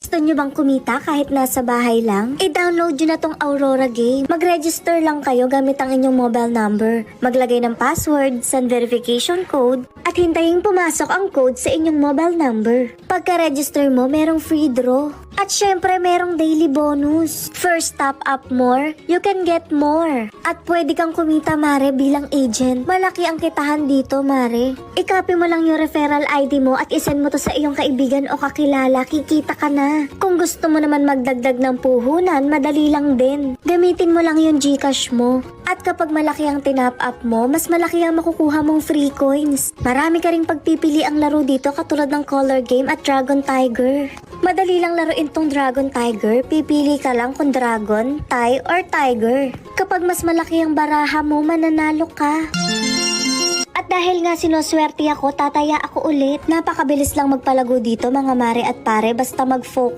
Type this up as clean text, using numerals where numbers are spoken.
Gusto nyo bang kumita kahit nasa bahay lang? I-download nyo na tong Aurora game. Mag-register lang kayo gamit ang inyong mobile number. Maglagay ng password, send verification code, at hintayin pumasok ang code sa inyong mobile number. Pagka-register mo, merong free draw. At syempre, merong daily bonus. First top up more, you can get more. At pwede kang kumita, mare, bilang agent. Malaki ang kitahan dito, mare. I-copy mo lang yung referral ID mo at isend mo to sa iyong kaibigan o kakilala. Kikita ka na. Kung gusto mo naman magdagdag ng puhunan, madali lang din. Gamitin mo lang yung GCash mo. At kapag malaki ang tinap up mo, mas malaki ang makukuha mong free coins. Marami ka ring pagpipili ang laro dito katulad ng Color Game at Dragon Tiger. Madali lang laruin tong Dragon Tiger, pipili ka lang kung Dragon, Tie, or Tiger. Kapag mas malaki ang baraha mo, mananalo ka. At dahil nga sinoswerte ako, tataya ako ulit. Napakabilis lang magpalago dito mga mare at pare, basta mag-focus.